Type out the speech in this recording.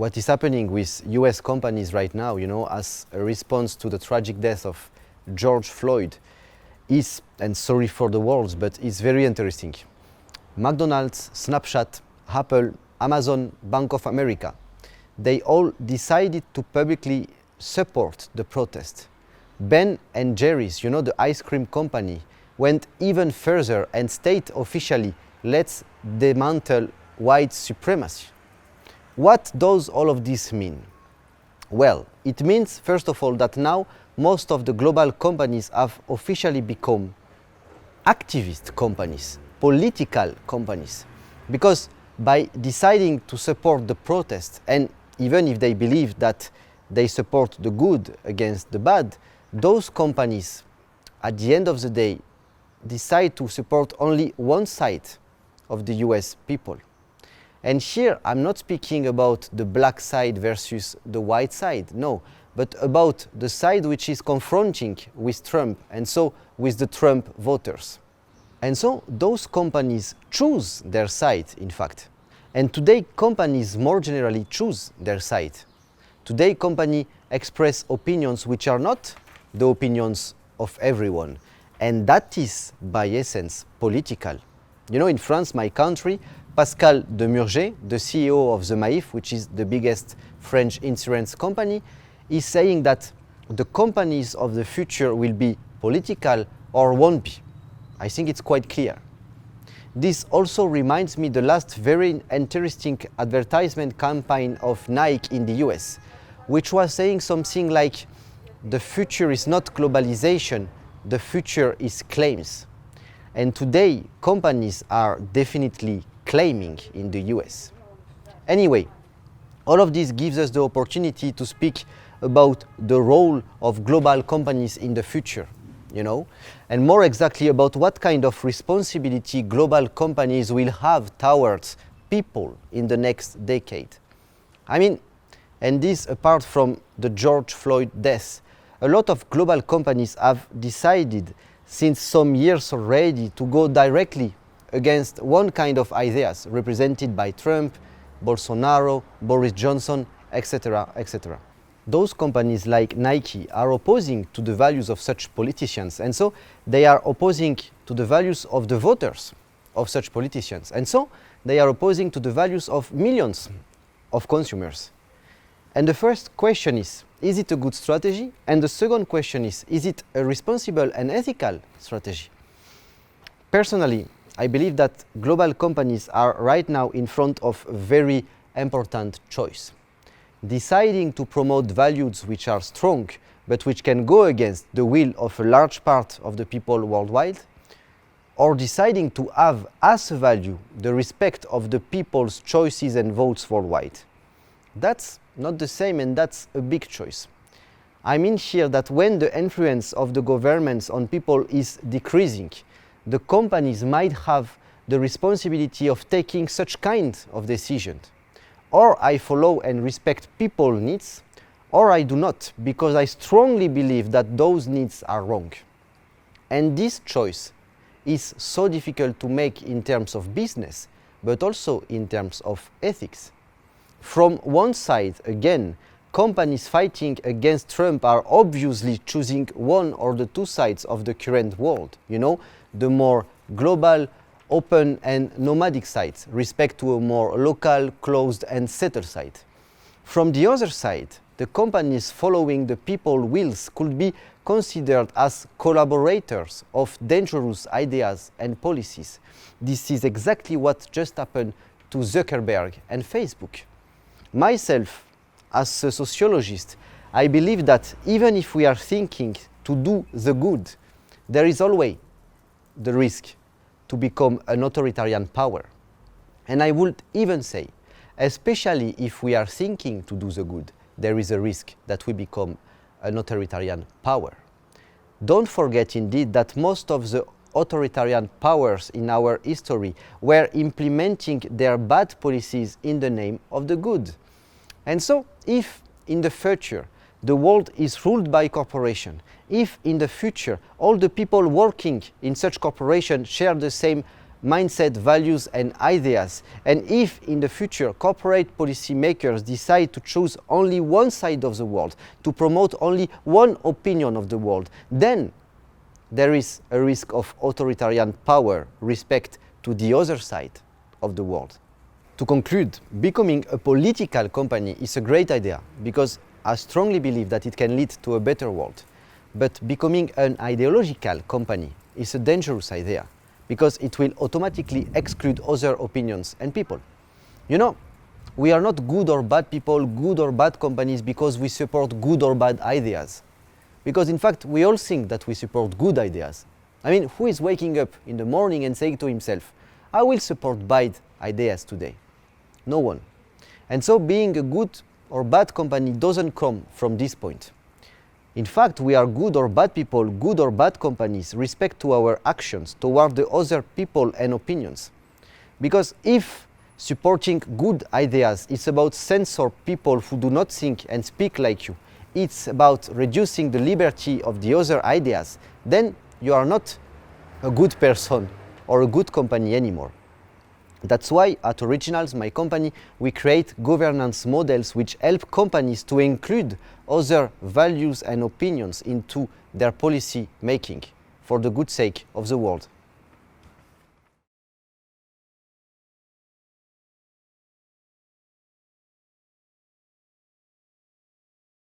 what is happening with US companies right now, as a response to the tragic death of George Floyd is, and sorry for the words, but it's very interesting. McDonald's, Snapchat, Apple, Amazon, Bank of America, they all decided to publicly support the protest. Ben and Jerry's, the ice cream company, went even further and state officially, let's dismantle white supremacy. What does all of this mean? Well, it means, first of all, that now most of the global companies have officially become activist companies, political companies, because by deciding to support the protest, and even if they believe that they support the good against the bad, those companies, at the end of the day, decide to support only one side of the US people. And here I'm not speaking about the black side versus the white side, no, but about the side which is confronting with Trump, and so with the Trump voters. And so those companies choose their side, in fact. And today companies more generally choose their side. Today companies express opinions which are not the opinions of everyone. And that is, by essence, political. In France, my country, Pascal de Murger, the CEO of the Maif, which is the biggest French insurance company, is saying that the companies of the future will be political or won't be. I think it's quite clear. This also reminds me the last very interesting advertisement campaign of Nike in the US, which was saying something like, the future is not globalization, the future is claims. And today, companies are definitely claiming in the US. Anyway, all of this gives us the opportunity to speak about the role of global companies in the future, and more exactly about what kind of responsibility global companies will have towards people in the next decade. And this apart from the George Floyd death, a lot of global companies have decided since some years already to go directly against one kind of ideas represented by Trump, Bolsonaro, Boris Johnson, etc., etc. Those companies like Nike are opposing to the values of such politicians, and so they are opposing to the values of the voters of such politicians, and so they are opposing to the values of millions of consumers. And the first question is it a good strategy? And the second question is it a responsible and ethical strategy? Personally, I believe that global companies are right now in front of a very important choice. Deciding to promote values which are strong, but which can go against the will of a large part of the people worldwide, or deciding to have as a value the respect of the people's choices and votes worldwide. That's not the same, and that's a big choice. I mean here that when the influence of the governments on people is decreasing, the companies might have the responsibility of taking such kind of decisions. Or I follow and respect people's needs, or I do not, because I strongly believe that those needs are wrong. And this choice is so difficult to make in terms of business, but also in terms of ethics. From one side, again, companies fighting against Trump are obviously choosing one or the two sides of the current world, the more global, open and nomadic sides, respect to a more local, closed and settled side. From the other side, the companies following the people's wills could be considered as collaborators of dangerous ideas and policies. This is exactly what just happened to Zuckerberg and Facebook. Myself, as a sociologist, I believe that even if we are thinking to do the good, there is always the risk to become an authoritarian power. And I would even say, especially if we are thinking to do the good, there is a risk that we become an authoritarian power. Don't forget indeed that most of the authoritarian powers in our history were implementing their bad policies in the name of the good. And so, if in the future the world is ruled by corporations, if in the future all the people working in such corporations share the same mindset, values and ideas. And if in the future corporate policymakers decide to choose only one side of the world, to promote only one opinion of the world, then there is a risk of authoritarian power, respect to the other side of the world. To conclude, becoming a political company is a great idea because I strongly believe that it can lead to a better world. But becoming an ideological company is a dangerous idea because it will automatically exclude other opinions and people. You know, we are not good or bad people, good or bad companies because we support good or bad ideas. Because in fact, we all think that we support good ideas. I mean, who is waking up in the morning and saying to himself, I will support bad ideas today? No one. And so being a good or bad company doesn't come from this point. In fact, we are good or bad people, good or bad companies, respect to our actions toward the other people and opinions. Because if supporting good ideas is about censor people who do not think and speak like you, it's about reducing the liberty of the other ideas, then you are not a good person or a good company anymore. That's why at Originals, my company, we create governance models which help companies to include other values and opinions into their policy making for the good sake of the world.